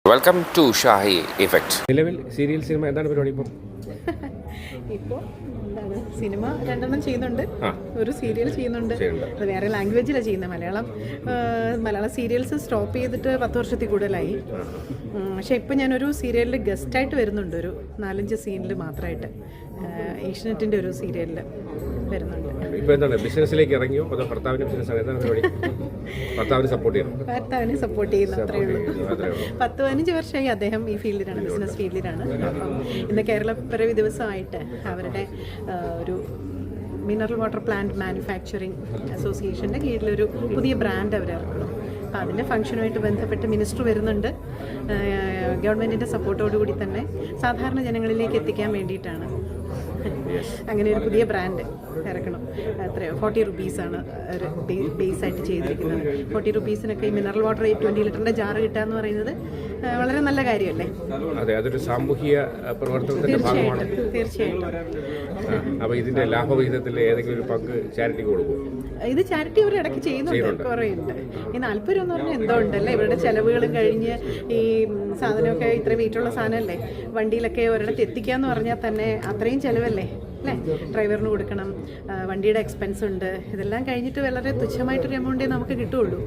Welcome to Shahi effect. നിലവിൽ serial cinema എന്താണ് പരിപാടി ഇപ്പോൾ? ഇപ്പോൾ എന്താണ് സിനിമ 2 ചെയ്യുന്നുണ്ട്, ഒരു സീരിയൽ ചെയ്യുന്നുണ്ട്. അത് വേറെ ലാംഗ്വേജിലാണ് ചെയ്യുന്നത്. മലയാളം സീരിയൽസ് സ്റ്റോപ്പ് ചെയ്തിട്ട് 10 വർഷത്തിൽ കൂടുതലായി. പക്ഷേ ഇപ്പം ഞാനൊരു സീരിയലിൽ ഗസ്റ്റായിട്ട് വരുന്നുണ്ട്, ഒരു 4-5 സീനിൽ മാത്രമായിട്ട്. ഏഷ്യനെറ്റിൻ്റെ ഒരു സീരിയലിൽ വരുന്നുണ്ട്. ഇപ്പോൾ എന്താണ് ബിസിനസ്സിലേക്ക് ഇറങ്ങിയോ അതോ ഭർത്താവിൻ്റെ ബിസിനസ് എന്താണ് പരിപാടി? ഭർത്താവിനെ സപ്പോർട്ട് ചെയ്യുന്ന അത്രയേ ഉള്ളൂ. 10-15 വർഷമായി അദ്ദേഹം ഈ ഫീൽഡിലാണ്, ബിസിനസ് ഫീൽഡിലാണ്. അപ്പം ഇന്ന് കേരളപ്പിറവി ദിവസമായിട്ട് അവരുടെ ഒരു മിനറൽ വാട്ടർ പ്ലാന്റ് മാനുഫാക്ചറിങ് അസോസിയേഷൻ്റെ കീഴിലൊരു പുതിയ ബ്രാൻഡ് അവർ ഇറക്കണം. അപ്പോൾ അതിൻ്റെ ഫംഗ്ഷനുമായിട്ട് ബന്ധപ്പെട്ട് മിനിസ്റ്റർ വരുന്നുണ്ട്. ഗവൺമെൻറ്റിൻ്റെ സപ്പോർട്ടോടുകൂടി തന്നെ സാധാരണ ജനങ്ങളിലേക്ക് എത്തിക്കാൻ വേണ്ടിയിട്ടാണ് അങ്ങനെ ഒരു പുതിയ ബ്രാൻഡ് ഇറക്കണം. എത്രയോ 40 റുപ്പീസാണ് ഒരു ബേസായിട്ട് ചെയ്തിരിക്കുന്നത്. 40 റുപ്പീസിനൊക്കെ ഈ മിനറൽ വാട്ടർ 20 ലിറ്ററിൻ്റെ ജാറ് കിട്ടുക എന്ന് പറയുന്നത് വളരെ നല്ല കാര്യമല്ലേ? അതെ, അതൊരു സാമൂഹിക പ്രവർത്തനത്തിന്റെ ഭാഗമാണ്. തീർച്ചയായിട്ടും. അപ്പോൾ ഇതിന്റെ ലാഭവിഹിതത്തിൽ ഏതെങ്കിലും ഒരു പങ്ക് ചാരിറ്റിക്ക് കൊടുക്കും? ഇത് ചാരിറ്റി അവർ ഇടയ്ക്ക് ചെയ്യുന്നുണ്ട്, കുറേ ഉണ്ട്. ഈ 40 രൂപ എന്ന് പറഞ്ഞാൽ എന്തോ ഉണ്ടല്ലേ, ഇവരുടെ ചിലവുകളും കഴിഞ്ഞ് ഈ സാധനമൊക്കെ ഇത്ര വെയിറ്റുള്ള സാധനമല്ലേ വണ്ടിയിലൊക്കെ ഒരിടത്ത് എത്തിക്കാന്ന് പറഞ്ഞാൽ തന്നെ അത്രയും ചിലവല്ലേ അല്ലേ? ഡ്രൈവറിന് കൊടുക്കണം, വണ്ടിയുടെ എക്സ്പെൻസ് ഉണ്ട്. ഇതെല്ലാം കഴിഞ്ഞിട്ട് വളരെ തുച്ഛമായിട്ടൊരു എമൗണ്ടേ നമുക്ക് കിട്ടുള്ളൂ.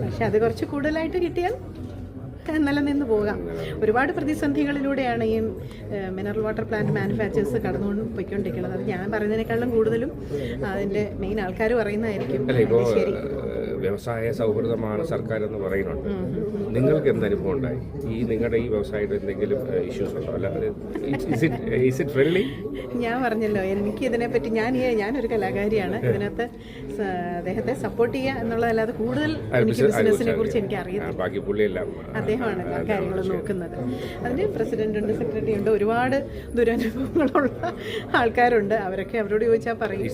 പക്ഷെ അത് കുറച്ച് കൂടുതലായിട്ട് കിട്ടിയാൽ നിലനിന്ന് പോകാം. ഒരുപാട് പ്രതിസന്ധികളിലൂടെയാണ് ഈ മിനറൽ വാട്ടർ പ്ലാന്റ് മാനുഫാക്ചേഴ്സ് കടന്നുകൊണ്ട് പോയിക്കൊണ്ടിരിക്കുന്നത്. അത് ഞാൻ പറയുന്നതിനേക്കാളും കൂടുതലും അതിൻ്റെ മെയിൻ ആൾക്കാർ പറയുന്നതായിരിക്കും. ശരി, വ്യവസായ സൗഹൃദമാണ് സർക്കാർ എന്ന് പറയുന്നുണ്ട്. നിങ്ങൾക്ക് എന്ത് അനുഭവം ഉണ്ടായി? നിങ്ങളുടെ ഈ വ്യവസായത്തിൽ എന്തെങ്കിലും ഇഷ്യൂസ് ഉണ്ടോ? അല്ലാതെ ഫ്രണ്ട്ലി? ഞാൻ പറഞ്ഞല്ലോ, എനിക്ക് ഇതിനെപ്പറ്റി ഞാനൊരു കലാകാരിയാണ്. ഇതിനകത്ത് അദ്ദേഹത്തെ സപ്പോർട്ട് ചെയ്യുക എന്നുള്ളതല്ലാതെ കൂടുതൽ എനിക്ക് ബിസിനസിനെ കുറിച്ച് എനിക്ക് അറിയത്തില്ല. അദ്ദേഹമാണ് എല്ലാ കാര്യങ്ങളും നോക്കുന്നത്. അതിന് പ്രസിഡന്റ് ഉണ്ട്, സെക്രട്ടറി ഉണ്ട്, ഒരുപാട് ദുരനുഭവങ്ങളുള്ള ആൾക്കാരുണ്ട്. അവരൊക്കെ അവരോട് ചോദിച്ചാൽ പറയും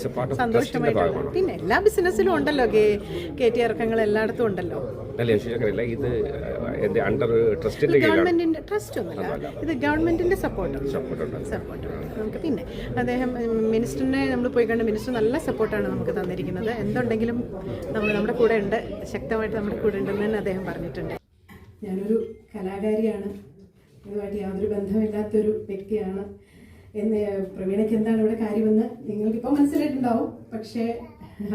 സന്തോഷമായിട്ട്. പിന്നെ എല്ലാ ബിസിനസ്സിലും ഉണ്ടല്ലോ കയറ്റിയിറക്കങ്ങൾ, എല്ലായിടത്തും ഉണ്ടല്ലോ. ഗവൺമെന്റിന്റെ ട്രസ്റ്റ് ഒന്നുമല്ല, ഇത് ഗവൺമെന്റിന്റെ സപ്പോർട്ട്. നമുക്ക് പിന്നെ അദ്ദേഹം മിനിസ്റ്ററിനെ നമ്മൾ പോയി കണ്ട് മിനിസ്റ്റർ നല്ല സപ്പോർട്ടാണ് നമുക്ക് തന്നിരിക്കുന്നത്. എന്തുണ്ടെങ്കിലും നമ്മുടെ കൂടെ ഉണ്ട്, ശക്തമായിട്ട് നമ്മുടെ കൂടെ ഉണ്ടെന്ന് തന്നെ അദ്ദേഹം പറഞ്ഞിട്ടുണ്ട്. ഞാനൊരു കലാകാരിയാണ്, ഇതുമായിട്ട് യാതൊരു ബന്ധമില്ലാത്തൊരു വ്യക്തിയാണ് എന്ന് പ്രവീണയ്ക്ക് എന്താണ് ഇവിടെ കാര്യമെന്ന് നിങ്ങൾക്കിപ്പോൾ മനസ്സിലായിട്ടുണ്ടാവും. പക്ഷേ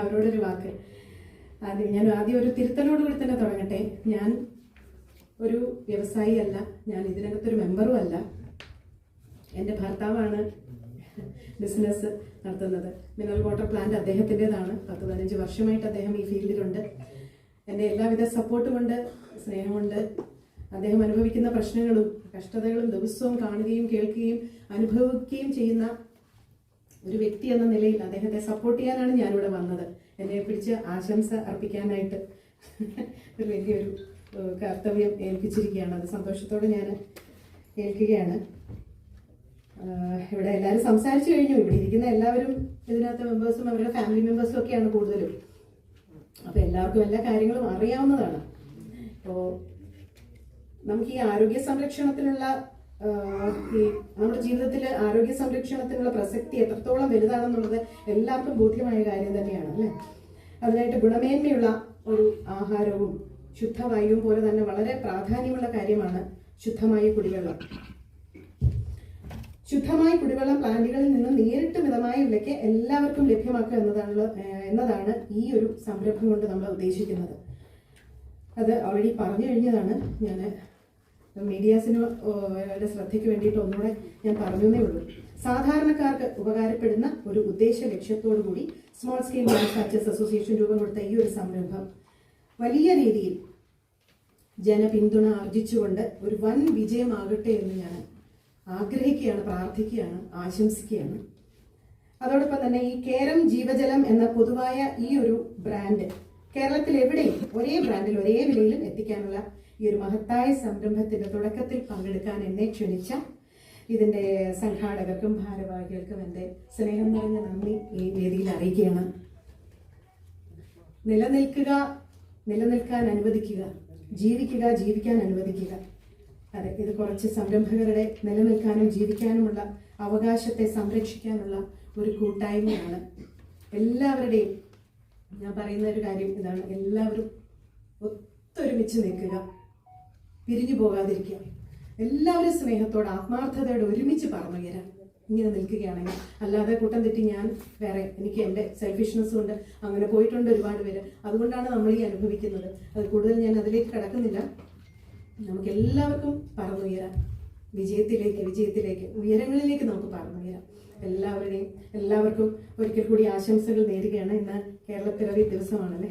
അവരോടൊരു വാക്ക് ഞാൻ ആദ്യം ഒരു തിരുത്തലോടുകൂടി തന്നെ തുടങ്ങട്ടെ. ഞാൻ ഒരു വ്യവസായി അല്ല, ഞാൻ ഇതിനകത്തൊരു മെമ്പറും അല്ല. എൻ്റെ ഭർത്താവാണ് ബിസിനസ് നടത്തുന്നത്. Mineral water plant അദ്ദേഹത്തിൻ്റെതാണ്. 10-15 വർഷമായിട്ട് അദ്ദേഹം ഈ ഫീൽഡിലുണ്ട്. എൻ്റെ എല്ലാവിധ സപ്പോർട്ടുമുണ്ട്, സ്നേഹമുണ്ട്. അദ്ദേഹം അനുഭവിക്കുന്ന പ്രശ്നങ്ങളും കഷ്ടതകളും ദിവസവും കാണുകയും കേൾക്കുകയും അനുഭവിക്കുകയും ചെയ്യുന്ന ഒരു വ്യക്തി എന്ന നിലയിൽ അദ്ദേഹത്തെ സപ്പോർട്ട് ചെയ്യാനാണ് ഞാനിവിടെ വന്നത്. എന്നെ പിടിച്ച് ആശംസ അർപ്പിക്കാനായിട്ട് ഒരു വലിയൊരു കർത്തവ്യം ഏൽപ്പിച്ചിരിക്കുകയാണ്. അത് സന്തോഷത്തോടെ ഞാൻ ഏൽക്കുകയാണ്. ഇവിടെ എല്ലാവരും സംസാരിച്ചു കഴിഞ്ഞു. ഇവിടെ ഇരിക്കുന്ന എല്ലാവരും ഇതിനകത്ത് മെമ്പേഴ്സും അവരുടെ ഫാമിലി മെമ്പേഴ്സും ഒക്കെയാണ് കൂടുതലും. അപ്പോൾ എല്ലാവർക്കും എല്ലാ കാര്യങ്ങളും അറിയാവുന്നതാണ്. അപ്പോൾ നമുക്ക് ഈ ആരോഗ്യ സംരക്ഷണത്തിനുള്ള നമ്മുടെ ജീവിതത്തിൽ ആരോഗ്യ സംരക്ഷണത്തിനുള്ള പ്രസക്തി എത്രത്തോളം വലുതാണെന്നുള്ളത് എല്ലാവർക്കും ബോധ്യമായ കാര്യം തന്നെയാണ് അല്ലേ? അതിനായിട്ട് ഗുണമേന്മയുള്ള ഒരു ആഹാരവും ശുദ്ധവായുവും പോലെ തന്നെ വളരെ പ്രാധാന്യമുള്ള കാര്യമാണ് ശുദ്ധമായ കുടിവെള്ളം. ശുദ്ധമായ കുടിവെള്ളം പ്ലാന്റുകളിൽ നിന്ന് നേരിട്ട് മിതമായ വിലയ്ക്ക് എല്ലാവർക്കും ലഭ്യമാക്കുക എന്നതാണ് ഈ ഒരു സംരംഭം കൊണ്ട് നമ്മൾ ഉദ്ദേശിക്കുന്നത്. അത് ഓൾറെഡി പറഞ്ഞു കഴിഞ്ഞതാണ്. ഞാൻ മീഡിയാസിനുടെ ശ്രദ്ധയ്ക്ക് വേണ്ടിയിട്ട് ഒന്നുകൂടെ ഞാൻ പറഞ്ഞതേ ഉള്ളൂ. സാധാരണക്കാർക്ക് ഉപകാരപ്പെടുന്ന ഒരു ഉദ്ദേശ ലക്ഷ്യത്തോടു കൂടി സ്മോൾ സ്കെയിൽ മാനുഫാക്ചേഴ്സ് അസോസിയേഷൻ രൂപം കൊടുത്ത ഈ ഒരു സംരംഭം വലിയ രീതിയിൽ ജനപിന്തുണ ആർജിച്ചുകൊണ്ട് ഒരു വൻ വിജയമാകട്ടെ എന്ന് ഞാൻ ആഗ്രഹിക്കുകയാണ്, പ്രാർത്ഥിക്കുകയാണ്, ആശംസിക്കുകയാണ്. അതോടൊപ്പം തന്നെ ഈ കേരം ജീവജലം എന്ന പൊതുവായ ഈ ഒരു ബ്രാൻഡ് കേരളത്തിൽ എവിടെയും ഒരേ ബ്രാൻഡിൽ ഒരേ വിലയിലും എത്തിക്കാനുള്ള ഈ ഒരു മഹത്തായ സംരംഭത്തിന്റെ തുടക്കത്തിൽ പങ്കെടുക്കാൻ എന്നെ ക്ഷണിച്ച ഇതിന്റെ സംഘാടകർക്കും ഭാരവാഹികൾക്കും എൻ്റെ സ്നേഹം നിറഞ്ഞ നന്ദി ഈ വേദിയിൽ അറിയിക്കുകയാണ്. നിലനിൽക്കാൻ അനുവദിക്കുക, ജീവിക്കാൻ അനുവദിക്കുക. അതെ, ഇത് കുറച്ച് സംരംഭകരുടെ നിലനിൽക്കാനും ജീവിക്കാനുമുള്ള അവകാശത്തെ സംരക്ഷിക്കാനുള്ള ഒരു കൂട്ടായ്മയാണ്. എല്ലാവരുടെയും ഞാൻ പറയുന്ന ഒരു കാര്യം ഇതാണ്, എല്ലാവരും ഒത്തൊരുമിച്ച് നിൽക്കുക. പിരിഞ്ഞു പോകാതിരിക്കുക, എല്ലാവരും സ്നേഹത്തോടെ ആത്മാർത്ഥതയോടെ ഒരുമിച്ച് പറഞ്ഞുയരാൻ ഇങ്ങനെ നിൽക്കുകയാണെങ്കിൽ. അല്ലാതെ കൂട്ടം തെറ്റി ഞാൻ വേറെ, എനിക്ക് എൻ്റെ സെൽഫിഷ്നെസ്സും ഉണ്ട്, അങ്ങനെ പോയിട്ടുണ്ട് ഒരുപാട് പേര്. അതുകൊണ്ടാണ് നമ്മൾ ഈ അനുഭവിക്കുന്നത്. അത് കൂടുതൽ ഞാൻ അതിലേക്ക് കടക്കുന്നില്ല. നമുക്ക് എല്ലാവർക്കും പറന്നുയരാം, വിജയത്തിലേക്ക് ഉയരങ്ങളിലേക്ക് നമുക്ക് പറന്നുയരാം. എല്ലാവർക്കും ഒരിക്കൽ കൂടി ആശംസകൾ നേരുകയാണ്. ഇന്ന് കേരളപ്പിറവി ദിവസമാണല്ലേ.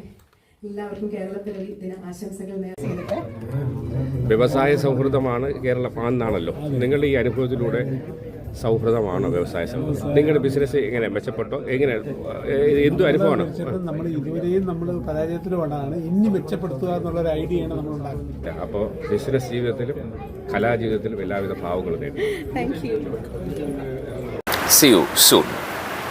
എല്ലാവർക്കും കേരളപ്പിറവി ദിന ആശംസകൾ നേരിട്ട്. വ്യവസായ സൗഹൃദമാണ് കേരളം ആണെന്നാണല്ലോ നിങ്ങളുടെ ഈ അനുഭവത്തിലൂടെ. സൗഹൃദമാണോ വ്യവസായ സൗഹൃദം? നിങ്ങളുടെ ബിസിനസ് എങ്ങനെ മെച്ചപ്പെട്ടോ? എങ്ങനെ എന്തു അനുഭവമാണ്? നമ്മൾ ഇതുവരെയും നമ്മൾ പരാജയത്തിലുമാണ്. ഇനി മെച്ചപ്പെടുത്തുക എന്നുള്ളൊരു ഐഡിയയാണ് നമ്മൾ ഉണ്ടാക്കുന്നത്. അപ്പോൾ ബിസിനസ് ജീവിതത്തിലും കലാജീവിതത്തിലും എല്ലാവിധ ഭാവങ്ങളും നേടും. Thank you. See you soon.